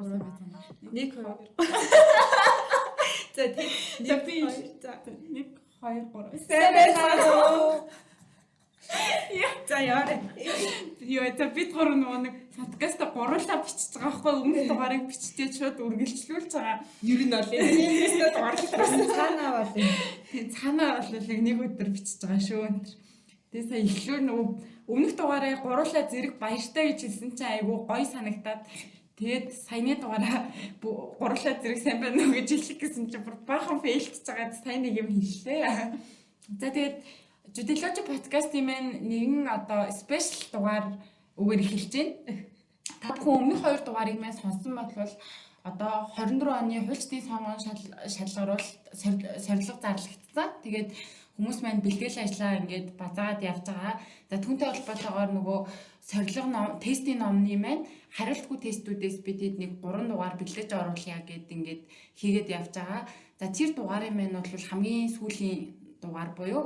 Гурван байсан. 1 2. За тийм 1 2 за 1 2 3. Сайн байна. За яарэ. Яа бид гурав нэг подкаст гурлаа бичиж байгаа байхгүй өмнөх дугаарыг бичтээ шууд үргэлжлүүлж байгаа. Ер нь бол энэ дугаарлалсан цаанаа бол цаанаа бол нэг өдөр бичиж байгаа шүү энэ. Тэгээ сая эхлүүр нөгөө өмнөх дугаараа гурлаа зэрэг баяртай гэж хэлсэн чинь айгүй гоё санагтаад тэгээд саяны дугаараа гурлаа зэрэг сайн байна уу гэж хэлэх гэсэн чинь бүр баахан фейлдж байгаа сайн нэг юм хэллээ. За тэгээд Жуделожи подкастын маань нэгэн одоо спешиал дугаар өгөр эхэлж байна. Та бүхэн өмнөх 2 дугаарыг маань сонсон бол одоо 24 оны хуульчдын сонгон шалгаруулалт сорилго зарлагдсан. Тэгээд хүмүүс маань бэлтгэл ажлаа ингээд базаагаад явж байгаа. За түүнтэй холбоотойгоор нөгөө сорилго ном, тестийн номны маань хариултгүй тестүүдээс бидэд нэг 3 дугаар бэлтгэж оруулъя гэд ингээд хийгээд явж байгаа. За тэр дугаарын маань бол хамгийн сүүлийн дугаар буюу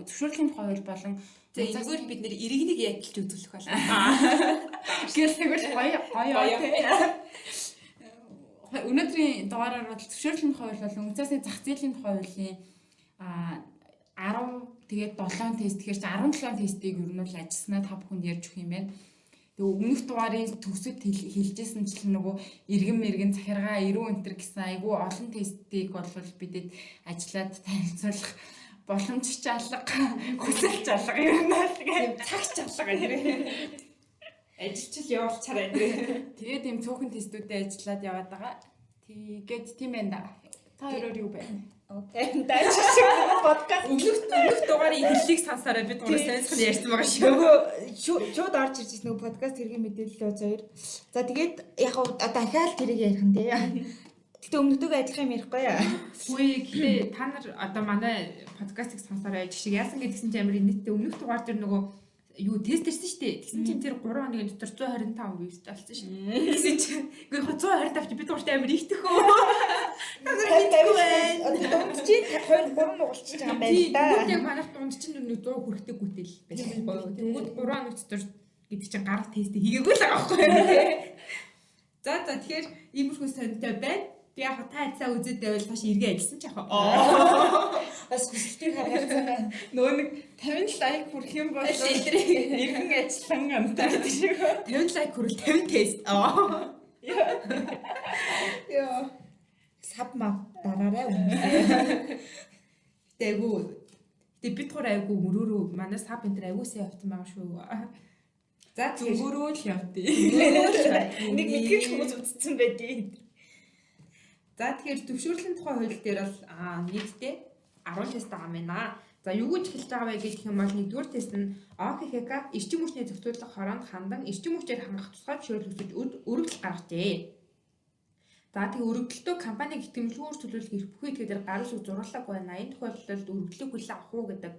зөвшөөрлийн тухай хууль болон зүгээр бид нэр иргэнийг ядалж үзүүлэх байна. Гэл тэгвэл гоё. Өнөөдрийн дугаараар бол зөвшөөрлийн тухай хууль болон үнцаасны зах зээлийн тухай хуулийн 10 тэгээд 7 тест тэгэхээр 17 тестийг ер нь бол ажилласнаа та бүхэнд ярьж өгөх юм байна. Тэгээ өмнөх дугаарын төгсөд хэлжсэн чинь нөгөө иргэн захиргаа, ирүү энтер гэсэн айгүй олон тестийг бол бидэд ажиллаад танилцуулах боломж чалга, хүсэлж алга юм байна. Тэгээд цаг чалга гэх. Ажилчил явуулчаарай нэ. Тэгээд ийм цөөхөн тестүүдээ ажиллаад яваад байгаа. Тэгээд тийм байна. Та хоёроо юу байна? окей. Дайч шиг подкаст Өмнөх дугаарын эхлэлийг сансараа бид гурав сайнсхан ярьсан байгаа шүү. шууд орж ирж ирсэн нөгөө подкаст хэргийн мэдээлэл өз хоёр. За тэгээд яг дахиад тэрийг ярих нь тий. Гэтэ өмнөдөө адилхан юм ярихгүй яа. Үгүй гэхдээ та нар одоо манай подкастыг сонсороо жишээ яасан гэдгсэн чинь амар нийтдээ өмнөх дугаар дээр нөгөө юу тест ирсэн шүү дээ. Тэгсэн чинь тэр 3 хоногийн дотор 125 views болсон шүү. Тэгсэн чинь үгүй 125 чи бид дууртай амар ихтэх үү. Та нар хэлдэггүй байна. Дунд чи 2 3 нугалчих байгаа юм байна да. Тэгвэл яг манайх дунд чинь 100 хүрэхтэй гүтэл байсан гоё. Тэгвэл 3 хоног дотор гэдэг чинь гарах тест хийгээгүй л байгаа байхгүй. За тэгэхээр иймэрхүү сонирхолтой байна. Би яг та цаа үзээд байвал хаш эргээ ажилласан ч яг. Бас хүсэлтийг харгацсан. Нөгөө нэг 50 лайк хүрэх юм бол иргэн ажиллан амтаа гэдэг шиг. 50 лайк хүрэл 50 тест. Яа. Саб мав дараарай. Тэгвэл бид гур айгу мөрөөрөө манай саб энэ айгуусаа явсан байгаа шүү. За Зүгөрөө л явдээ. Нэг мэдгэл хүмүүс үзсэн байдیں۔ За тэгэхээр зөвшөөрлийн тухай хууль дээр бол нийтдээ 10 тест байгаа юм байна. За юу гэж хэлж байгаа вэ гэх юм бол нэгдүгээр тест нь ОХХК эрчим хүчний зөвшөөрлөх хороонд хандан эрчим хүчээр хангах тусгай зөвшөөрөл өгсөж өргөдөл гаргажээ. За тэгээ өргөдөлтөө компаниг итгэмжлэгүйгээр төлөвлөх эрх бүхий этгээдээр гаргаж зургалаг байна. Энэ тохиолдолд өргөдлийг хүлээн авах уу гэдэг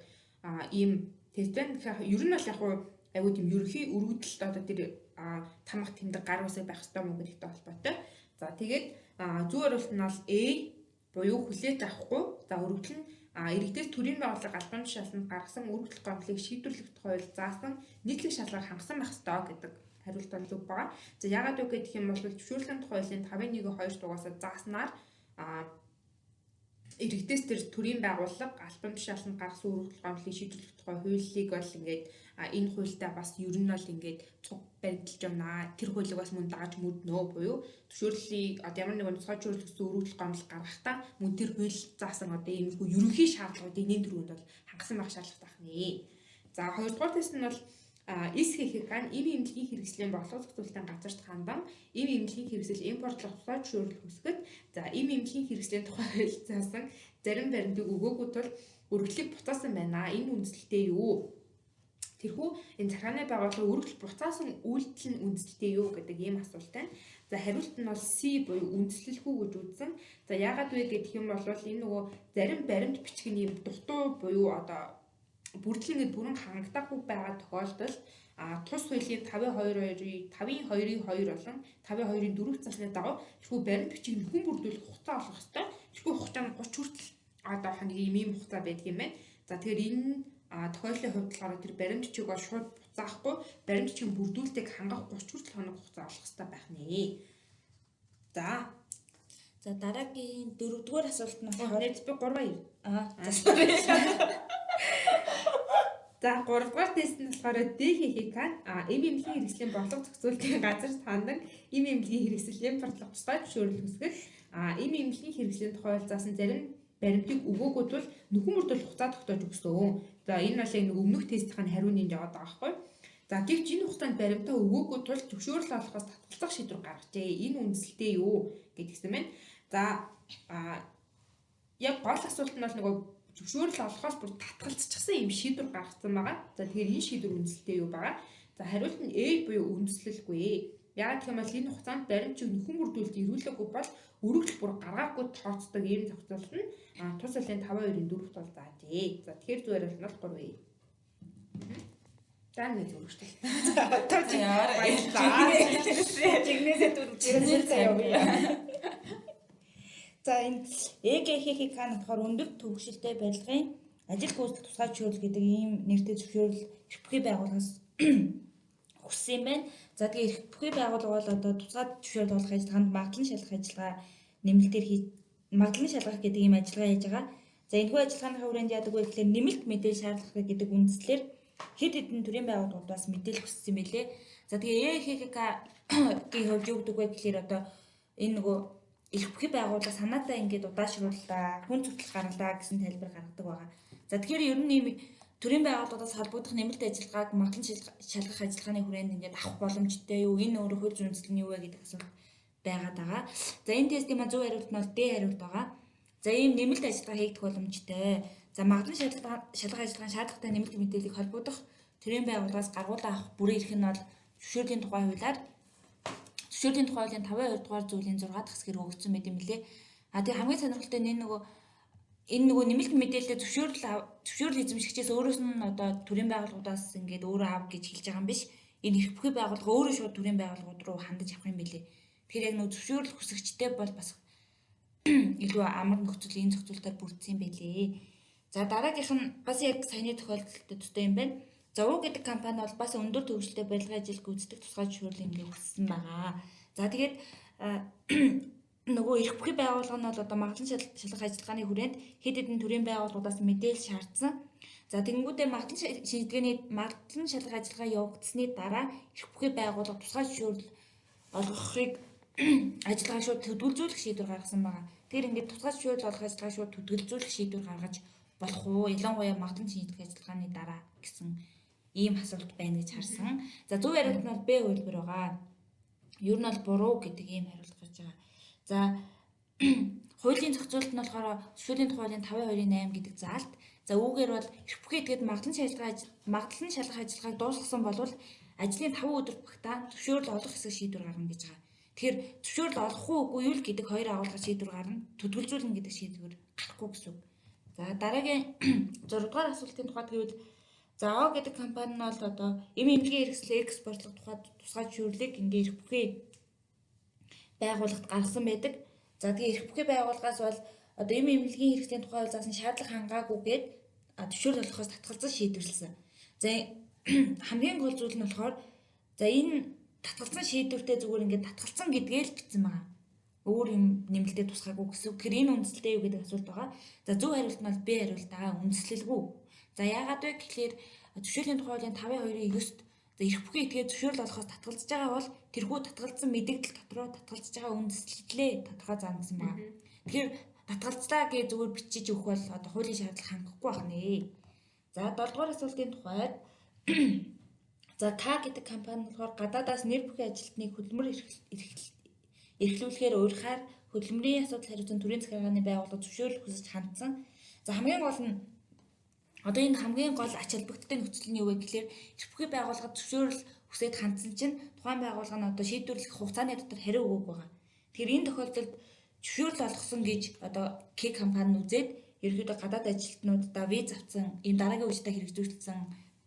ийм тест байна. Тэгэхээр ер нь бол яг айгүй тийм ерөнхий өргөдөлт одоо тэр тамга тэмдэг гар усыг байх хэрэгтэй мөн гэдэгтэй холбоотой. За тэгээд зүүн хариулт нь бол A буюу хүлээж авахгүй. За өргөдөл нь иргэдээс төрийн байгууллага албан тушааланд гаргасан өргөдөл гомдлыг шийдвэрлэх тухай заасан нийтлэг шалгаар хангасан байх ёстой гэдэг хариулт бол зөв байгаа. За яагаад үг гэх юм бол зөвшөөрлийн тухай хуулийн 5.1.2 дугаараас зааснаар иргэдээс тэр төрийн байгууллага албан тушааланд гаргасан өргөдөл гомдлыг шийдвэрлэх тухай хуулийг бол ингээд энэ хуультай бас ер нь бол ингээд цуг баримталж байна. Тэр хуулийг бас мөн дагаж мөрднөө буюу зөвшөөрлийг одоо ямар нэгэн тусгай зөвшөөрлөсөн өргөдөл гомдол гаргахтаа мөн тэр хууль заасан одоо иймэрхүү ерөнхий шаардлагуудыг нэн төрөнд бол хангасан байх шаардлагатай байна. За хоёрдугаар тест нь бол СХХ-н эв эмнэлгийн хэрэгслийн борлуулалт зүйлтэн газарт хандан эв эмнэлгийн хэрэгсэл импортлох тусгай зөвшөөрөл хүсгэд за эв эмнэлгийн хэрэгслийн тухай хууль заасан зарим баримтыг өгөөгүй тул өргөлийг буцаасан байна. Энэ үндсэлтэй юу? Тэрхүү энэ захааны байгууллага өргөл буцаасан үйлдэл нь үндсэлтэй юу гэдэг ийм асуулт байна. За хариулт нь бол C буюу үндслэлгүй гэж үзсэн. За яагаад вэ гэх юм бол энэ нөгөө зарим баримт бичгийн ийм дутуу буюу одоо бүрдлэн гээд бүрэн хангагдахгүй байгаа тохиолдолд тус хуулийн 5.2-ийн 5.2-ийн 2 болон 5.2-ийн 4 засны дагуу тэрхүү баримт бичгийг хүн бүрдүүлэх хугацаа олох ёстой. Тэрхүү хугацаа нь 30 хүртэл одоо нэг ийм хугацаа байдаг юм байна. За тэгэхээр энэ тохиолдлын хувьд болохоор тэр баримт бичиг бол шууд буцаахгүй баримт бичгийн бүрдүүлэлтийг хангах 30 хүртэл хоног хугацаа олох хэрэгтэй байх нэ. За. За дараагийн 4-р асуулт нь болохоор Нэрс би 3-2. За 3-р тест нь болохоор ДХХК эм эмнэлгийн хэрэгслийн борлого зохицуулалтын газар тандан эм эмнэлгийн хэрэгсэл импортлох тусгай зөвшөөрөл хүсгэл эм эмнэлгийн хэрэгслийн тухай заасан зарим баримтыг өгөөгүй тул нөхөн мөрдөл хугацаа тогтоож өгсөн. За энэ бол нэг өмнөх тестийн хариуны яваад байгаа байхгүй. За гэвч энэ хугацаанд баримтаа өгөөгүй тул зөвшөөрөл олохоос татгалзах шийдвэр гаргажээ. Энэ үндэслэлтэй юу гэдгийгсэн байна. За яг гол асуулт нь бол нөгөө зөвшөөрөл олохоос бүр татгалзчихсан юм шийдвэр гаргасан байгаа. За тэгэхээр энэ шийдвэр үндэслэлтэй юу байгаа? За хариулт нь A буюу үндэслэлгүй. Яг гэх юм бол энэ хугацаанд баримтчиг нөхөн бүрдүүлэлт ирүүлээгүй бол өргөдөл бүр гаргаагүй тооцдог ийм зохицуулалт нь тус улсын 5-2-ын 4-т бол заажээ. За тэгэхээр зүгээр л бол 3 A. Дан нэг зүгштэй. Жигнэсээ дүржсэн заяа. За энэ ЭГХХК нь болохоор өндөр төвөгшөлтэй барилгын ажил гүйцэтгэх тусгай зөвшөөрөл гэдэг ийм нэртэй зөвшөөрөл эрх бүхий байгууллагаас хүссэн юм байна. За тэгээ эрх бүхий байгууллага бол одоо тусгай зөвшөөрөл олох ажиллагаанд магадлан шалгах ажиллагаа нэмэлтээр магадлан шалгах гэдэг ийм ажиллагаа хийж байгаа. За энэхүү ажиллагааны хүрээнд яадаг вэ гэхээр нэмэлт мэдээлэл шаардлагатай гэдэг үндслээр хэд хэдэн төрлийн байгууллагуудаас мэдээлэл хүссэн байлээ. За тэгээ ЭХХК-ийн хувьд юу гэдэг вэ гэхээр одоо энэ нөгөө эрх бүхий байгууллага санаатаа ингээд удаашрууллаа, хүн зүтгэл гаргалаа гэсэн тайлбар гаргадаг байгаа. За тэгэхээр ер нь ийм төрийн байгууллагаас холбогдох нэмэлт ажиллагааг магадлан шалгах ажиллагааны хүрээнд ингээд авах боломжтой юу? Энэ өөрөө хууль зүйн үндэслэл нь юу вэ гэдэг асуулт байгаад байгаа. За энэ тестийн маань зөв хариулт нь бол Д хариулт байгаа. За ийм нэмэлт ажиллагаа хийгдэх боломжтой. За магадлан шалгах ажиллагааны шаардлагатай нэмэлт мэдээллийг холбогдох төрийн байгууллагаас гаргуулаа авах бүрэн эрх нь бол зөвшөөрлийн тухай хуулиар зөвшөөрлийн тухай хуулийн 5-2 дугаар зүйлийн 6 дахь хэсгээр өгөгдсөн байт юм лээ. Тэгээ хамгийн сонирхолтой нь энэ нөгөө нэмэлт мэдээлэлээ зөвшөөрөл эзэмшигчээс өөрөөс нь одоо төрийн байгууллагуудаас ингээд өөрөө аав гэж хэлж байгаа юм биш. Энэ эрх бүхий байгууллага өөрөө шууд төрийн байгууллагууд руу хандаж авах юм билээ. Тэгэхээр яг нөгөө зөвшөөрөл хүсэгчтэй бол бас илүү амар нөхцөл энэ зохицуултаар бүрдсэн юм байлээ. За дараагийнх нь бас яг саяны тохиолдолтой төстэй юм байна. За уу гэдэг компани бол бас өндөр төвшөлтэй барилгын ажил гүйцэтгэх тусгай зөвшөөрлийг ингээ хүссэн байгаа. За тэгээд нөгөө эрх бүхий байгууллага нь бол одоо магадлан шалгах ажиллагааны хүрээнд хэд хэдэн төрлийн байгууллагуудаас мэдээлэл шаардсан. За тэгэнгүүтээ магадлан шалгах ажиллагаа явагдсны дараа эрх бүхий байгууллага тусгай зөвшөөрөл олгохыг ажиллагаа шууд төдөлзүүлэх шийдвэр гаргасан байгаа. Тэгэхээр ингээд тусгай зөвшөөрөл олох ажиллагаа шууд төдөлзүүлэх шийдвэр гаргаж болох уу? Ялангуяа магадлан шийдэх ажиллагааны дараа гэсэн ийм асуулт байна гэж харсан. За зөв хариулт нь бол Б хувилбар байгаа. Ер нь бол буруу гэдэг ийм хариулт гарч байгаа. За хуулийн зохицуулалт нь болохоор зөвшөөрлийн тухай хуулийн 5-2-8 гэдэг заалт. За үүгээр бол эрх бүхий этгээд магадлан шалгах ажиллагааг дуусгасан болвол ажлын 5 өдөр багтаа зөвшөөрөл олох хэсэг шийдвэр гаргана гэж байгаа. Тэгэхээр зөвшөөрөл олох уугүй юу л гэдэг хоёр агуулгын шийдвэр гарна. Төдөлзүүлнэ гэдэг шийдвэр гарахгүй гэсэн үг. За дараагийн 6 дугаар асуултын тухайд гэвэл за А гэдэг компани нь бол одоо эм эмнэлгийн хэрэгсэл экспортлох тухайд тусгай зөвшөөрлийг ингээ эрх бүхий байгууллагад гаргасан байдаг. За тэгээ эрх бүхий байгууллагаас бол одоо эм эмнэлгийн хэрэгслийн тухай заасан шаардлага хангаагүйгээд зөвшөөрөл олохоос татгалзаж шийдвэрлсэн. За хамгийн гол зүйл нь болохоор за энэ татгалзсан шийдвэртэй зүгээр ингээд татгалзсан гэдгээ л бичсэн байгаа. Өөр юм нэмэлтээ тусгаагүй гэсэн. Тэгэхээр энэ үндэслэлтэй юу гэдэг асуулт байгаа. За зөв хариулт нь бол Б хариулт байгаа. Үндэслэлгүй. За яагаад вэ гэхээр зөвшөөрлийн тухай хуулийн 5-2-ийн 9-т за эрх бүхий этгээд зөвшөөрөл олохоос татгалзаж байгаа бол тэрхүү татгалзсан мэдээлэл дотроо татгалзаж байгаа үндэслэлээ тодорхой заасан байна. Тэгэхээр татгалзлаа гэж зүгээр бичиж өгөх бол одоо хуулийн шаардлага хангахгүй байх нэ. За 7 дугаар асуултын тухайд за К гэдэг компани болохоор гадаадаас нэр бүхий ажилтныг хөдөлмөр эрхлүүлэхээр уурхаар хөдөлмөрийн асуудал хариуцсан төрийн захиргааны байгууллага зөвшөөрөл хүсэж хандсан. За хамгийн гол нь одоо энэ хамгийн гол ач холбогдолтой нөхцөл нь юу вэ гэхээр эрх бүхий байгууллагад зөвшөөрөл хүсээд хандсан чинь тухайн байгууллага нь одоо шийдвэрлэх хугацааны дотор хариу өгөөг байгаа. Тэгэхээр энэ тохиолдолд зөвшөөрөл олгосон гэж одоо К компани нь үзээд ерөнхийдөө гадаад ажилтнуудаа виз авсан ийм дараагийн үедээ хэрэгжүүлсэн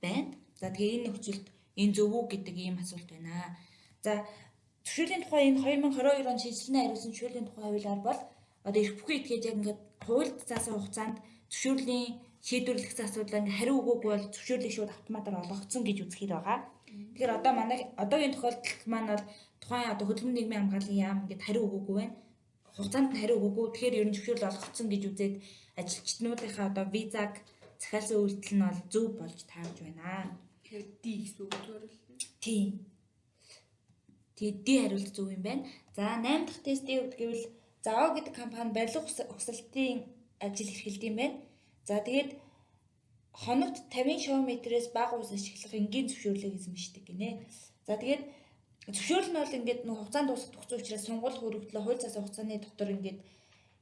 байна. За тэгээ энэ нөхцөлд энэ зөв үү гэдэг ийм асуулт байна. За зөвшөөрлийн тухай энэ 2022 он шинжилгээ хариулсан зөвшөөрлийн тухай хуулиар бол одоо эрх бүхий этгээд яг ингээд хуульд заасан хугацаанд зөвшөөрлийн шийдвэрлэх асуудал ингээд хариу өгөөгүй бол зөвшөөрлийг шууд автоматар олгогдсон гэж үзэхээр байгаа. Тэгэхээр одоо манай одоогийн тохиолдолд маань бол тухайн одоо хөдөлмөрийн нийгмийн хамгааллын яам ингээд хариу өгөөгүй байна. Хугацаанд нь хариу өгөөгүй. Тэгэхээр ер нь зөвшөөрөл олгогдсон гэж үзээд ажилчнуудынхаа одоо визаг захиалсан үйлдэл нь бол зөв болж таарж байна. Тэгэхээр D гэсэн үг зөвөрөл. Тийм. Тэгээд D хариулт зөв юм байна. За 8 дахь тестийн хувьд гэвэл Зао гэдэг компани барилга угсралтын ажил эрхэлдэг юм байна. За тэгээд хоногт 50 шм-ээс бага ус ашиглах энгийн зөвшөөрлийг эзэмшдэг гинэ. За тэгээд зөвшөөрөл нь бол ингээд нэг хугацаанд дуусах тухцсан учраас сонгуул хөрөгдлөө хууль засаг хугацааны дотор ингээд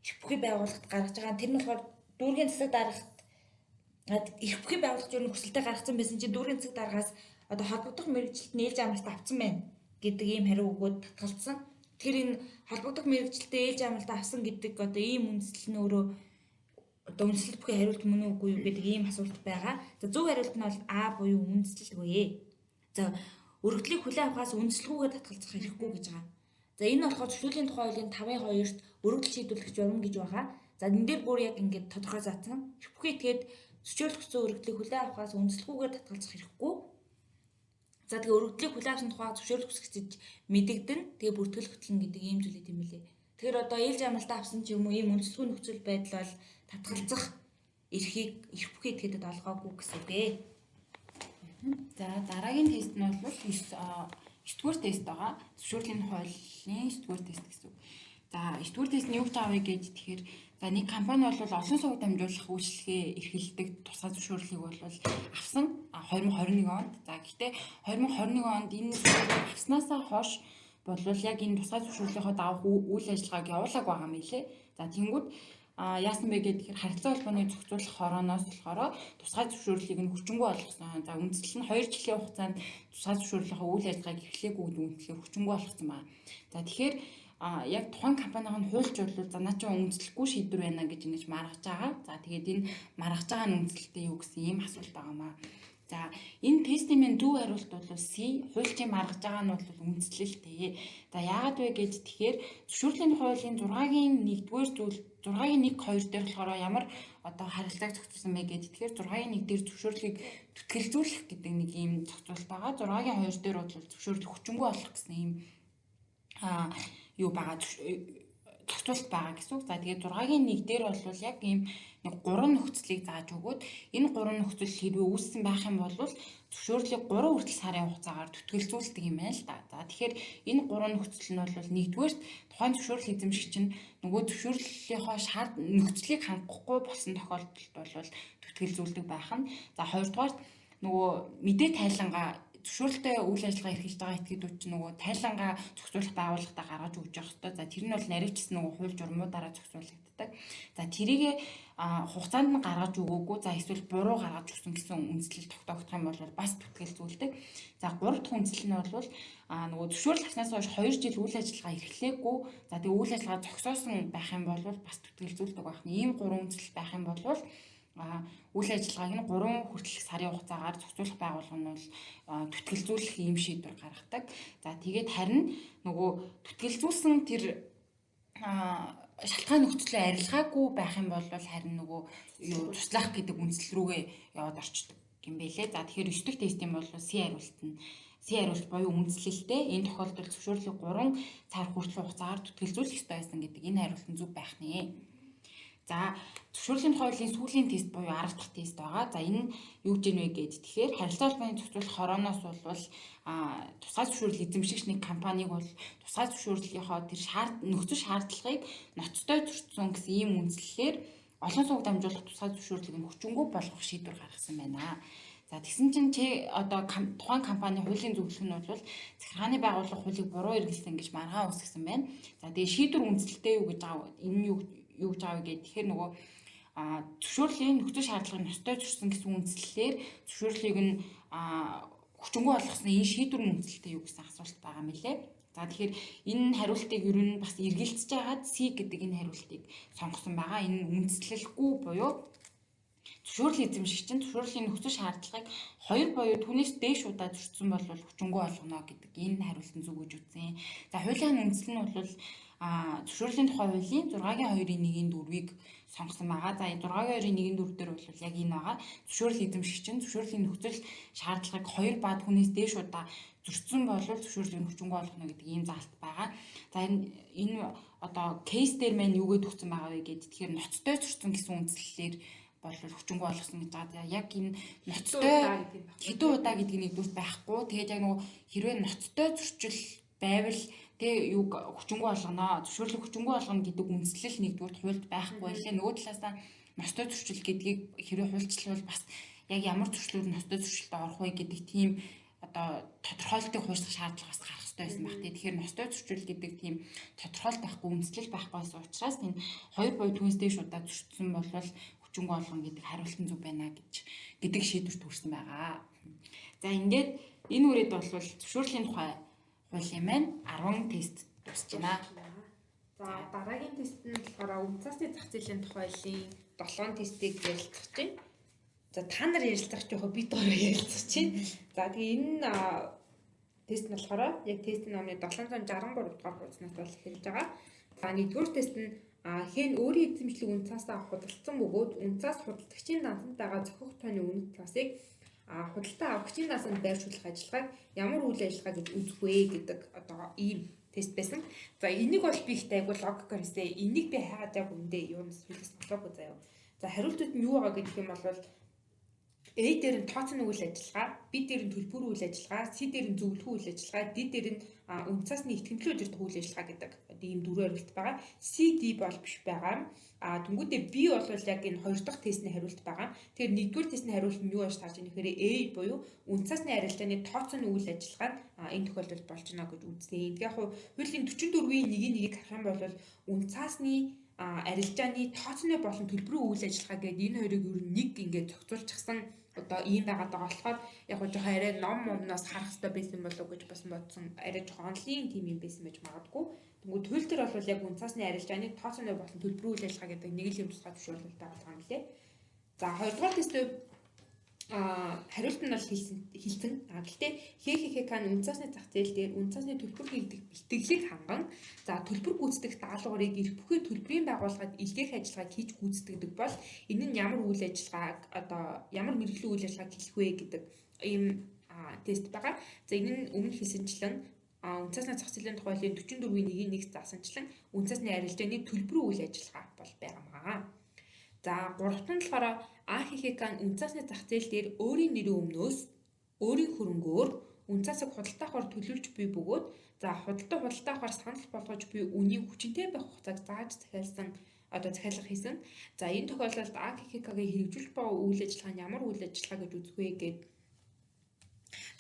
эрх бүхий байгууллагад гаргаж байгаа. Тэр нь болохоор дүүргийн засаг даргахад эрх бүхий байгууллагч юу хүсэлтэд гаргацсан байсан чинь дүүргийн засаг даргаас одоо холбогдох мэрэгжилт нээлж амралт авсан байна гэдэг ийм хариу өгөөд татгалзсан. Тэгэхээр энэ холбогдох мэрэгжилтэд ээлж амралт авсан гэдэг одоо ийм үндэслэл нь өөрөө одоо үндэслэл бүхий хариулт мөн үгүй юу гэдэг ийм асуулт байгаа. За зөв хариулт нь бол А буюу үндэслэл үе. За өргөдлийг хүлээн авахаас үндэслэлгүйгээр татгалзах хэрэггүй гэж байгаа. За энэ болохоор зөвшөөрлийн тухай хуулийн 5-2-т өргөдөл шийдвэрлэх журам гэж байгаа. За энэ дээр бүр яг ингээд тодорхой заасан. Эрх бүхий тэгээд зөвшөөрлөгдсөн өргөдлийг хүлээн авахаас үндэслэлгүйгээр татгалзах хэрэггүй. За тэгээ өргөдлийг хүлээн авсан тухай зөвшөөрлөх хүсэж мэдэгдэн тэгээ бүртгэл хөтлөн гэдэг ийм зүйлээ тийм үлээ. Тэгэхээр одоо ээлж амралтаа авсан ч юм уу ийм үндэслэгүй нөхцөл байдал бол татгалзах эрхийг эрх бүхий этгээдэд олгоогүй гэсэн үг ээ. За дараагийн тест нь бол 9-р тест байгаа. Зөвшөөрлийн хуулийн 9-р тест гэсэн үг. За 9-р тест нь юу гэж авъя гэж тэгэхээр за нэг компани бол олон сувг дамжуулах үйлчлэгээ эрхэлдэг тусгай зөвшөөрлийг бол авсан 2021 онд. За гэхдээ 2021 онд энэ зөвшөөрлийг авснаасаа хойш бол яг энэ тусгай зөвшөөрлийнхөө давах үйл ажиллагааг явуулаагүй байгаа юм лээ. За тэнгүүд яасан бэ гэхээр харилцаа холбооны зохицуулах хорооноос болохоор тусгай зөвшөөрлийг нь хүчингүй болгосон. За үндэслэл нь 2 жилийн хугацаанд тусгай зөвшөөрлийнхөө үйл ажиллагааг эхлэхгүй гэдэг үндэслэлээр хүчингүй болгосон байна. За тэгэхээр яг тухайн компанийн хуульч бол за наа чи үндэслэхгүй шийдвэр байна гэж ингэж маргаж байгаа. За тэгээд энэ маргаж байгаа нь үндэслэлтэй юу гэсэн ийм асуулт байгаа маа. За энэ тестийн зөв хариулт бол C. Хуульчийн маргаж байгаа нь бол үндэслэлтэй. За яагаад вэ гэж тэгэхээр зөвшөөрлийн хуулийн 6-гийн 1-р зүйл 6-гийн 1-2 дээр болохоор ямар одоо харилцааг зохицуулсан бэ гэж тэгэхээр 6-гийн 1 дээр зөвшөөрлийг түтгэлзүүлэх гэдэг нэг ийм зохицуулт байгаа. 6-гийн 2 дээр бол зөвшөөрлийг хүчингүй болгох гэсэн ийм юу байгаа зохицуулт байгаа гэсэн үг. За тэгээд 6-гийн 1 дээр бол яг ийм нэг 3 нөхцөлийг зааж өгөөд энэ 3 нөхцөл хэрвээ үүссэн байх юм бол зөвшөөрлийг 3 хүртэл сарын хугацаагаар түтгэлзүүлдэг юм байна л да. За тэгэхээр энэ 3 нөхцөл нь бол нэгдүгээрт тухайн зөвшөөрөл эзэмшигч нь нөгөө зөвшөөрлийнхөө нөхцөлийг хангахгүй болсон тохиолдолд бол түтгэлзүүлдэг байх нь. За хоёрдугаарт нөгөө мэдээ тайлангаа зөвшөөрлөлтөй үйл ажиллагаа эрхэлж байгаа этгээдүүд чинь нөгөө тайлангаа зохицуулах байгууллагатаа гаргаж өгч явах хэрэгтэй. За тэр нь бол наривчсан нөгөө хууль журмуудаараа зохицуулагддаг. За тэрийг хугацаанд нь гаргаж өгөөгүй за эсвэл буруу гаргаж өгсөн гэсэн үндэслэл тогтоогдох юм бол бас түтгэлзүүлдэг. За гурав дахь үндэслэл нь бол нөгөө зөвшөөрөл авснаас хойш 2 жил үйл ажиллагаа эрхлээгүй за тэгээ үйл ажиллагаа зогсоосон байх юм бол бас түтгэлзүүлдэг байх. Ийм гурван үндэслэл байх юм бол үйл ажиллагааг нь 3 хүртэлх сарын хугацаагаар зохицуулах байгууллага нь бол түтгэлзүүлэх ийм шийдвэр гаргадаг. За тэгээд харин нөгөө түтгэлзүүлсэн тэр шалтгаан нөхцөлөө арилгаагүй байх юм бол харин нөгөө юу туслах гэдэг үндэслэл рүүгээ яваад орчдөг юм бэлээ. За тэгэхээр 9 дахь тест юм бол C хариулт буюу үндэслэлтэй энэ тохиолдолд зөвшөөрлийг 3 цаг хүртэлх хугацаагаар түтгэлзүүлэх ёстой байсан гэдэг энэ хариулт нь зөв байх нэ. За зөвшөөрлийн хуулийн сүүлийн тест буюу 10 дахь тест байгаа. За энэ юу гэж нэ гэж тэгэхээр харилцаа холбооны зохицуулах хорооноос бол тусгай зөвшөөрөл эзэмшигч нэг компаниг бол тусгай зөвшөөрлийнхоо тэр нөхцөл шаардлагыг ноцтой зөрчсөн гэсэн ийм үндслэлээр олон сувг дамжуулах тусгай зөвшөөрлийг нь хүчингүй болгох шийдвэр гаргасан байна. За тэгсэн чинь одоо тухайн компани хуулийн зөвлөх нь бол захиргааны байгууллага хуулийг буруу эргэлсэн гэж маргаан үсгэсэн байна. За тэгээ шийдвэр үндслэлтэй юу гэж байгаа энэ юу гэж аав гэдэг тэгэхээр нөгөө зөвшөөрлийн нөхцөл шаардлагыг ностой зөрчсөн гэсэн үндслэлээр зөвшөөрлийг нь хүчингүй болгосон энэ шийдвэр үндслэлтэй юу гэсэн асуулт байгаа юм лээ. За тэгэхээр энэ хариултыг ер нь бас эргэлзэж байгаад C гэдэг энэ хариултыг сонгосон байгаа. Энэ үндслэлгүй буюу зөвшөөрлийн эзэмшигч нь зөвшөөрлийн нөхцөл шаардлагыг 2 буюу түүнээс дээш удаа зөрчсөн бол хүчингүй болгоно гэдэг энэ хариулт нь зүг гэж үзсэн. За хуулийн үндслэл нь бол зөвшөөрлийн тухай хуулийн 6-гийн 2-ийн 1-ийн 4-ийг сонгосон байгаа. За 6-гийн 2-ийн 1-ийн 4 дээр бол яг энэ байгаа. Зөвшөөрөл эзэмшигч нь зөвшөөрлийн нөхцөл шаардлагыг 2 ба түүнээс дээш удаа зөрчсөн бол зөвшөөрлийг хүчингүй болгоно гэдэг ийм заалт байгаа. За энэ одоо кейс дээр маань юу гэж өгсөн байгаа вэ гэдэг тэгэхээр ноцтой зөрчсөн гэсэн үндслэлээр бол хүчингүй болгосон гэж байгаа. Яг энэ ноцтой хэдэн удаа гэдэг нь нэгдүгээр байхгүй. Тэгээд яг нөгөө хэрвээ ноцтой зөрчил байвал тэгээ юг хүчингүй болгоно. Зөвшөөрлөг хүчингүй болгоно гэдэг үндслэл нэгдүгээр хуульд байхгүй байлээ. Нөгөө талаасаа ноцтой зөрчил гэдгийг хэрвээ хуульчлал бас яг ямар зөрчлөөр ноцтой зөрчилд орох вэ гэдэг тийм одоо тодорхойлтыг хуульчлах шаардлага бас гарах хэрэгтэй байсан баг. Тэгэхээр ностой зөрчил гэдэг тийм тодорхойлт байхгүй үндэслэл байхгүйсэн учраас энэ 2 буюу түүнээс дээш удаа зөрчсөн бол хүчингүй болгоно гэдэг хариултын зөв байна гэдэг шийдвэрт хүрсэн байгаа. За ингээд энэ үрээд бол зөвшөөрлийн тухай хуулийн маань 10 тест тусч байна. За дараагийн тест нь болохоор үнцасны зах зээлийн тухайлын 7 тестийг ярилцах чинь. За та нар ярилцах жоохоо бид гурав ярилцах чинь. За тэгээ энэ тест нь болохоор яг тестийн номны 763 дугаар хуудаснаас бол эхэлж байгаа. За нэгдүгээр тест нь хэн өөрийн эзэмшлиг үнцасаа худалдсан бөгөөд үнцас худалдагчийн дансанд байгаа зохих тооны үнэт цасыг худалдаа авахчийн дансанд байршуулах ажиллагааг ямар үйл ажиллагаа гэж үзэх вэ гэдэг одоо ийм тест байсан. За энийг бол би ихтэй айгу логикоор хийсэн. Энийг би хайгаад яг үндэ юунаас хүлээс болоогүй заяа. За хариултууд нь юу байгаа гэх юм бол A дээр нь тооцооны үйл ажиллагаа, B дээр нь төлбөр үйл ажиллагаа, C дээр нь зөвлөгөө үйл ажиллагаа, D дээр нь үнцасны итгэмжлэл удирдах үйл ажиллагаа гэдэг ийм дөрвөн хариулт байгаа. C, D бол биш байгаа. Тэнгүүдээ B бол яг энэ хоёр дахь тестний хариулт байгаа. Тэгэхээр нэгдүгээр тестний хариулт нь юу гэж тарж байгаа нөхөр A буюу үнцасны арилжааны тооцооны үйл ажиллагаа энэ тохиолдолд болж байна гэж үзсэн. Яг хуулийн 44-ийн 1-ийг харах юм бол үнцасны арилжааны тооцооны болон төлбөрийн үйл ажиллагаа гэдэг энэ хоёрыг ер нь нэг ингээд зохицуулчихсан одоо ийм байгаад байгаа болохоор яг гоо жоохон арай номноос харах хэрэгтэй байсан болов гэж бас бодсон. Арай жоохон онлайн тим юм байсан байж магадгүй. Тэгвэл туйл дээр бол яг үнцасны арилжааны тооцооны болон төлбөрийн үйл ажиллагаа гэдэг нэг л юм тусгай зөвшөөрлөлтэй байгаа юм лээ. За хоёрдугаар тестээ хариулт нь бол хэлсэн. Гэхдээ ХХК-ны үнцасны зах зээл дээр үнцасны төлбөр хийгдэх бэлтгэлийг ханган за төлбөр гүйцэтгэх даалгаврыг эрх бүхий төлбөрийн байгууллагад илгээх ажиллагааг хийж гүйцэтгэдэг бол энэ нь ямар үйл ажиллагааг одоо ямар мэргэжлийн үйл ажиллагааг хэлэх вэ гэдэг ийм тест байгаа. За энэ нь өмнө хийсэнчлэн үнцасны зах зээлийн тухай хуулийн 44-ийн 1-ийг заасанчлан үнцасны арилжааны төлбөрийн үйл ажиллагаа бол байнамаа. За гуравт нь болохоор АХХК-н үнцасны зах зээл дээр өөрийн нэрийн өмнөөс өөрийн хөрөнгөөр үнцасыг худалдаахаар төлөвлөж буй бөгөөд за худалдаахаар санал болгож буй үнийн хүчинтэй байх хугацааг зааж захиалга хийсэн. За энэ тохиолдолд АХХК-гийн хэрэгжүүлэх буй үйл ажиллагаа нь ямар үйл ажиллагаа гэж үзэх вэ гэдэг.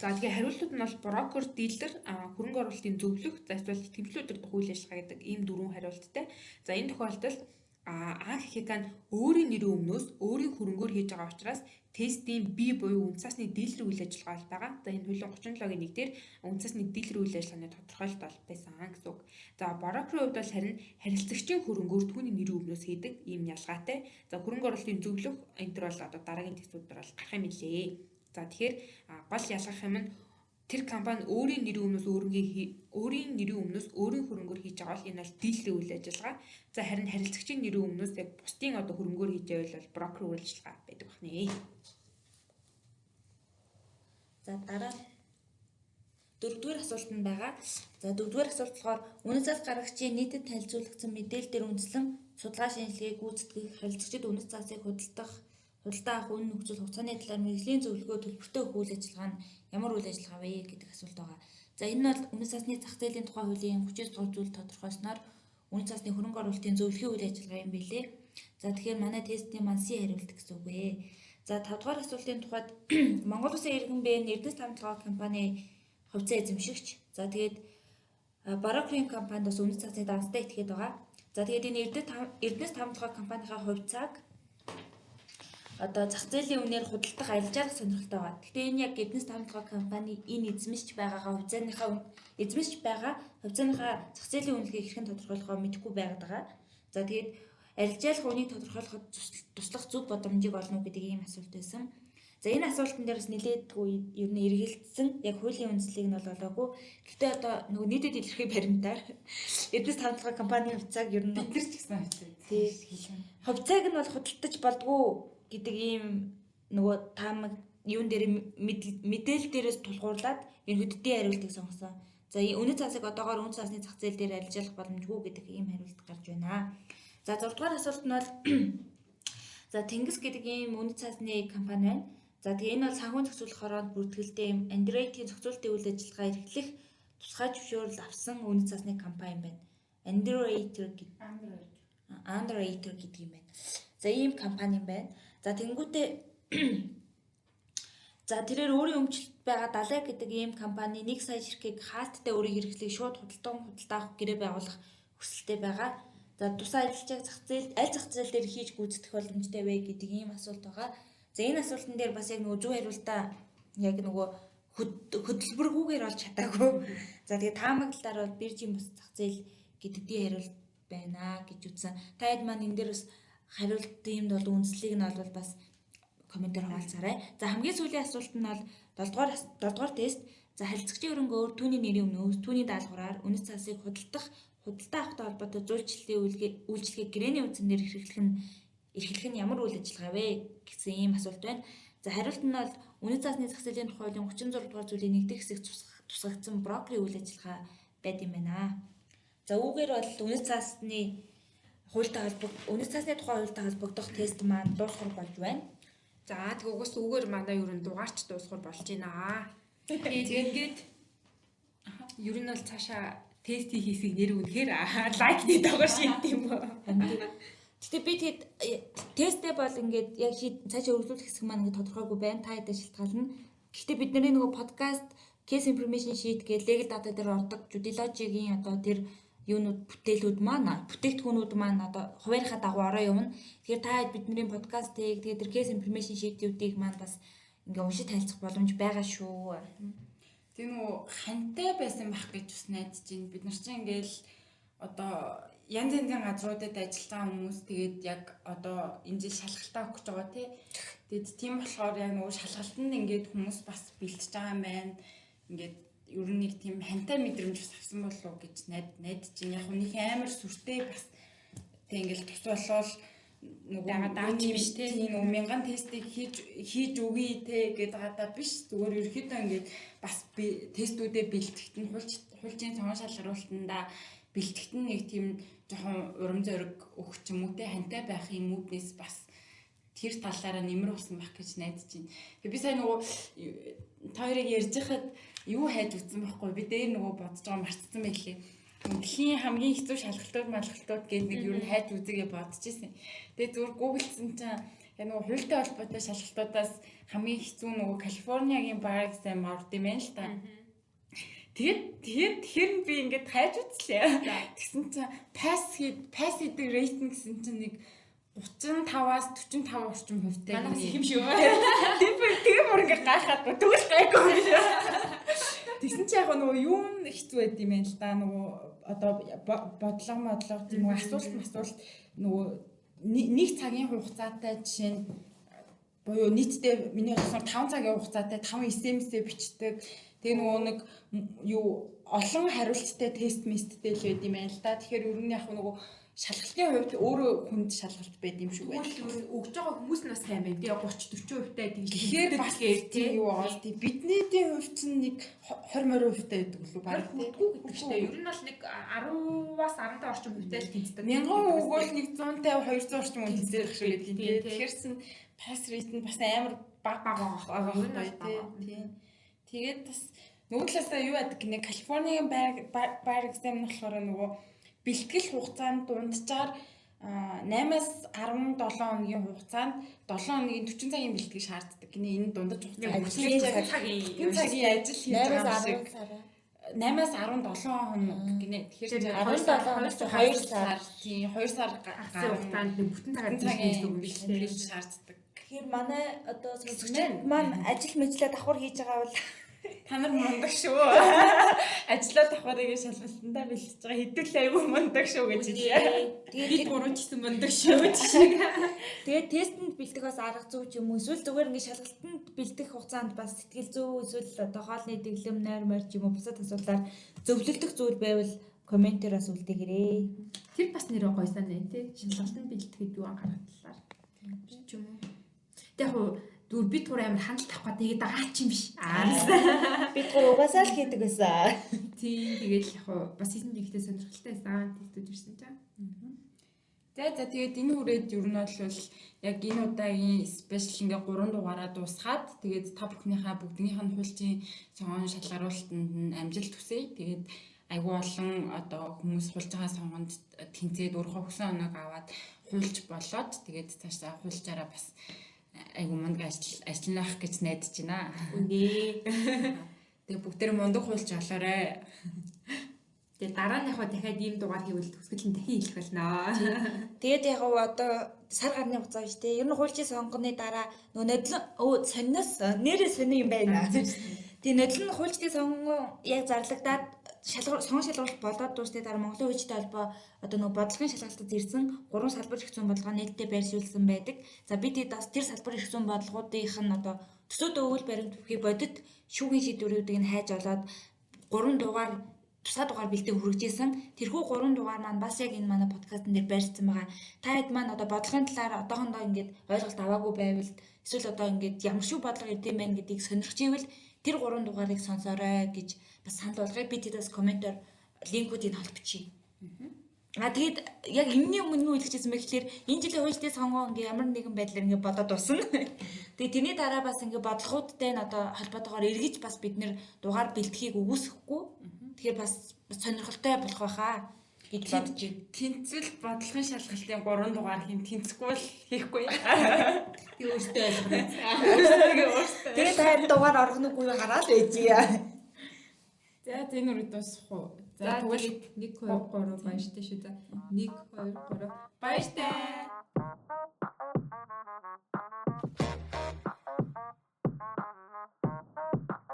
За тэгээ хариултууд нь бол брокер, дилер, хөрөнгө оруулалтын зөвлөх, за эсвэл итгэмжлэл удирдах үйл ажиллагаа гэдэг ийм дөрвөн хариулттай. За энэ тохиолдолд АХХК нь өөрийн нэрийн өмнөөс өөрийн хөрөнгөөр хийж байгаа учраас тестийн B буюу үнцасны дилер үйл ажиллагаа бол байгаа. За энэ хуулийн 37-гийн 1 дээр үнцасны дилер үйл ажиллагааны тодорхойлолт бол байсан гэсэн үг. За брокерийн хувьд бол харин харилцагчийн хөрөнгөөр түүний нэрийн өмнөөс хийдэг ийм ялгаатай. За хөрөнгө оруулалтын зөвлөх энэ төр бол одоо дараагийн тестүүд дээр бол гарах юм билээ. За тэгэхээр гол ялгах юм нь тэр компани өөрийн нэрийн өмнөөс өөрийн хөрөнгөөр хийж байгаа бол энэ бол дилерийн үйл ажиллагаа. За харин харилцагчийн нэрийн өмнөөс яг бусдын одоо хөрөнгөөр хийж байвал брокер үйл ажиллагаа байдаг байна. За дараа дөрөвдүгээр асуулт нь байгаа. За дөрөвдүгээр асуулт болохоор үнэт цас гаргагчийн нийтэд танилцуулагдсан мэдээлэл дээр үндэслэн судалгаа шинжилгээг гүйцэтгэх, харилцагчид үнэт цасыг худалдаа авах үнэ нөхцөл хугацааны талаар мэргэжлийн зөвлөгөө төлбөртэй өгөх үйл ажиллагаа нь ямар үйл ажиллагаа вэ гэдэг асуулт байгаа. За энэ нь бол үнэт цасны зах зээлийн тухай хуулийн 39 дугаар зүйл тодорхойлсноор үнэт цасны хөрөнгө оруулалтын зөвлөхийн үйл ажиллагаа юм билээ. За тэгэхээр манай тестийн маань C хариулт гэсэн үг ээ. За 5 дугаар асуултын тухайд Монгол Улсын иргэн бэ Эрдэнэс хамтлагаа компани хувьцаа эзэмшигч. За тэгээд брокерийн компанид бас үнэт цасны данстай этгээд байгаа. За тэгээд энэ Эрдэнэс хамтлагаа компанийнхаа хувьцааг одоо зах зээлийн үнээр худалдах арилжаалах сонирхолтой байгаа. Гэхдээ энэ яг Эрдэнэс хамтлагаа компани энэ эзэмшиж байгаа хувьцааныхаа зах зээлийн үнэлгээг хэрхэн тодорхойлохоо мэдэхгүй байгаад байгаа. За тэгээд арилжаалах үнийг тодорхойлоход туслах зөв боломжийг олно уу гэдэг ийм асуулт байсан. За энэ асуултан дээр бас нэлээдгүй ер нь эргэлцсэн. Яг хуулийн үндслийг нь бол олоогүй. Гэхдээ одоо нөгөө нийтэд илэрхий баримтаар эднэс хамтлага компани хувьцааг ер нь бид нар ч гэсэн тий хувьцааг нь бол худалдаж болдгоо гэдэг ийм нөгөө таамаг юун дээр мэдээлэл дээрээс тулгуурлаад энэ хөдөлтийн хариултыг сонгосон. За үнэт цаасыг одоогоор үнэт цаасны зах зээл дээр арилжуулах боломжгүй гэдэг ийм хариулт гарч байна. За 6 дугаар асуулт нь бол за Тэнгис гэдэг ийм үнэт цаасны компани байна. За тэгээ энэ бол санхүүгийн зохицуулах хороонд бүртгэлтэй ийм Android-ийн зохицуулалтын үйл ажиллагаа эрхлэх тусгай зөвшөөрөл авсан үнэт цаасны компани байна. Android гэдэг юм байна. За ийм компани юм байна. За тэнгуүтээ за тэрээр өөрийн өмчлөлт байгаа Далай гэдэг ийм компани 1 сая ширхгийг хаалттай өөрийн хэрэглийг шууд худалдаах гэрээ байгуулах хүсэлтэй байгаа. За тусаа ажиллагчийг аль зах зээл дээр хийж гүйцэтгэх боломжтой вэ гэдэг ийм асуулт байгаа. За энэ асуултан дээр бас яг нөгөө зөв хариултаа яг нөгөө хөдөлбөргүйгээр олж чадаагүй. За тэгээ таамаглалаар бол биржийн бус зах зээл гэдэгний хариулт байна гэж үзсэн. Та хэд маань энэ дээр бас хариулт юмд бол үндслийг нь бол бас комментээр хуваалцаарай. За хамгийн сүүлийн асуулт нь бол 7 дугаар тест. За харилцагчийн хөрөнгө өөр түүний нэрийн өмнөөс түүний даалгавраар үнэт цаасыг худалдаа авахтай холбоотой зөвлөлтийн үйлчлэгийг гэрээний үндсээр эрхлэх нь ямар үйл ажиллагаа вэ гэсэн ийм асуулт байна. За хариулт нь бол үнэт цаасны зах зээлийн тухай хуулийн 36 дугаар зүйлийн нэгдэх хэсэг тусгагдсан брокерийн үйл ажиллагаа байд юм байна. За үүгээр бол үнэт цаасны тухай хуультай холбогдох тест маань дуусгар болж байна. За тэг угаас үгээр манай ер нь дугаарч дуусгар болж байна. Тэгээд ер нь бол цаашаа тест хийхийг нэр үнэхээр лайк дээд байгаа шийд юм уу? Гэтэ би тэгэд тесттэй бол ингээд яг цаашаа өргөжлөх хэсэг маань ингээд тодорхойгүй байна. Та хэд шилтгаална. Гэхдээ бидний нөгөө подкаст case information sheet гэдэг legal data дээр ордог Judilogy-гийн одоо тэр юунууд бүтээгдэхүүнүүд маань одоо хуваарийнхаа дагуу ороо явна. Тэгэхээр та бидний подкастыг тэгээд тэр case information sheet-үүдийг маань бас ингээ уншиж танилцах боломж байгаа шүү. Тэгээ нөгөө хантай байсан байх гэж бас найдаж байна. Бид нар чинь ингээл одоо янз янзын газруудад ажиллаж байгаа хүмүүс тэгээд яг одоо энэ жил шалгалтаа өгч байгаа тий. Тэгээд тийм болохоор яг нөгөө шалгалтанд ингээд хүмүүс бас бэлтэж байгаа юм байна. Ингээд ер нь нэг тийм хантай мэдрэмж бас авсан болов гэж найдаж байна. Яг нэг амар сүртэй бас тэг ингээл тус болол нөгөө даач биш те нөгөө мянган тестийг хийж өгье те гэдэг гадаа биш. Зүгээр ерөөхдөө ингээд бас тестүүдээ бэлтгэхэд нь хуульчийн цонх шалгаруулалтанда бэлтгэхэд нь нэг тийм жоохон урам зориг өгч юм уу те хантай байх юм үүднээс бас тэр талаараа нэмэр болсон байх гэж найдаж байна. Тэгээ би сая нөгөө хоёрыг ярьж хахад юу хайж утсан байхгүй би дээр нөгөө бодож байгаа марцсан байлээ. Дэлхийн хамгийн хэцүү шалгалтууд гэдэг нэг юу н хайж үзье бодож ирсэн. Тэгээ зүгээр гуглдсан чинь яг нөгөө хуультай холбоотой шалгалтуудаас хамгийн хэцүү нөгөө Калифорниагийн бар гэсэн орд юм байна л та. Тэгэхээр би ингээд хайж үзлээ. Тэгсэн чинь пасс хийдэг рейтинг гэсэн чинь нэг 35-аас 45 орчим хувьтай. Манайс их юм шүү. Тийм бүр ингээд гайхаад тэгвэл гайгүй. Тэгсэн чи яг нөгөө юу н хэцүү байд юм байна л да. Нөгөө одоо бодлого тийм нөгөө асуулт нөгөө нэг цагийн хугацаатай жишээ нь буюу нийтдээ миний бодлоор 5 цагийн хугацаатай 5 SMS-ээ бичдэг. Тэгээ нөгөө нэг юу олон хариулттай тест месттэй л байд юм байна л да. Тэгэхээр ер нь яг нөгөө шалгалтын хувьд өөрөө хүнд шалгалт байд юм шиг байна. Өгж байгаа хүмүүс нь бас сайн байна. Тэгээ 30-40% таа тэгэхээр бас тийм юу аа тийм бидний хувьд чинь нэг 20-20% таа гэдэг лүү баг тийм гэдэг чинь ер нь бол нэг 10-аас 15 орчим хувьтай л тэнцдэг. 1000 өгвөл нэг 150-200 орчим хүн тэнцэх шиг байдаг тийм. Тэгэхээр чин пасс рейт нь бас амар бага байгаа тийм. Тэгээд бас нөгөө талаасаа юу яадаг гинэ Калифорнигийн байр экзамен болохоор нөгөө бэлтгэл хугацаанд дунджаар 8-аас 17 хоногийн хугацаанд 7 хоногийн 40 цагийн бэлтгэл шаарддаг гинэ энэ дундаж хугацаа цагийн ажил хийж байгаа шиг 8-аас 17 хоног гинэ тэгэхээр 17-оос 2 сар тийм 2 сар гарсан хугацаанд бүтэн цагийн бэлтгэл шаарддаг. Тэгэхээр манай одоо сонсогчид маань ажил мэжлээ давхар хийж байгаа бол Та нар мундаг шүү. Ажлаа давхарыг шалгалтандаа бэлтэж байгаа хэдүүлээ айгүй мундаг шүү гэж хэлээ. Тэгээд гурван ч гэсэн мундаг шүү жишээ. Тэгээд тестэнд бэлдэх бас арга зүй ч юм уу эсвэл зүгээр ингээд шалгалтанд бэлдэх хугацаанд бас сэтгэл зүй эсвэл одоо хоолны дэглэм нойр морь ч юм уу бусад асуудлаар зөвлөлдөх зүйл байвал комментээр бас үлдээгээрэй. Тэр бас нэр гоё санаа тий. Шалгалтанд бэлтгэхэд юу анхаарах талаар ч юм уу. Тэг яг дүр би тур амар хандлт авах гэдэг байгаа ч юм биш. Бид гур угаасаа л хийдэг байсан. Тийм тэгээд яг бас хийсэн жигтэй сонирхолтой байсан. Тестүүд ирсэн чинь. За тэгээд энэ хүрээд ер нь бол яг энэ удаагийн спешиал ингээ 3 дугаараа дуусгаад тэгээд та бүхнийхээ бүгднийх нь хуульчийн сонгон шалгаруулалтанд нь амжилт хүсье. Тэгээд айгүй олон одоо хүмүүс хулж байгаа сонгонд тэнцээд өөрөө өгсөн оног аваад хуульч болоод тэгээд цаашаа хуульчаараа бас айгүй мундаг ажиллах гэж найдаж байна. Үнэ. Тэгээд бүгдээр мундаг хуульч болоорой. Тэгээд дараа нь яг дахиад ийм дугаар хийвэл төсгөл нь дахин хэлэх болно. Тэгээд яг одоо сар гарны хугацаа биш те. Ер нь хуульчийн сонгоны дараа нөгөө сониос нэрээ сони юм байна. Тэгээд нодлон хуульчдын сонгон яг зарлагдаад сонгон шалгуулалт болоод дуусны дараа Монголын хуульчдын холбоо одоо нөгөө бодлогын шалгалтад ирсэн 3 салбар их зүйн бодлого нийтдээ байршуулсан байдаг. За бид бас тэр салбар их зүйн бодлогоодынх нь одоо төсөөд өвөл баримт бүхий бодит шүүхийн шийдвэрүүдийг нь хайж олоод 3 дугаар тусгай дугаар бэлдээ хүргэжсэн. Тэрхүү 3 дугаар маань бас яг энэ манай подкастн дээр байршсан байгаа. Та хэд маань одоо бодлогын талаар одоохондоо ингээд ойлголт аваагүй байвал эсвэл одоо ингээд ямар шүү бодлого ирдэм байх гэдгийг сонирхч ивэл тэр 3 дугаарыг сонсоорой гэж бас санал болгоё. Би тэдээс комментоор линкүүдийг холбочих. Тэгээд яг энэний өмнө нь хэлчихсэн байх гэхээр энэ жилийн хуульчдын сонгоо ингээ ямар нэгэн байдлаар ингээ болоод дуусна. Тэгээд тэрний дараа бас ингээ бодлогоудтай нь одоо холбоотойгоор эргэж бас бид нэр дугаар бэлтгэхийг үгүйсэхгүй. Тэгэхээр бас сонирхолтой болох байхаа гэж бодож байна. Тэнцвэл бодлогын шалгалтын 3 дугаар тэнцэхгүй л хийхгүй. Тэг өөртөө ойлгоно. Тэгээд та дугаар оргонгүй хараад байжээ. За энэ үрд дуусах уу? За тэгвэл 1 2 3 баяртай шүү дээ. 1 2 3 баяртай.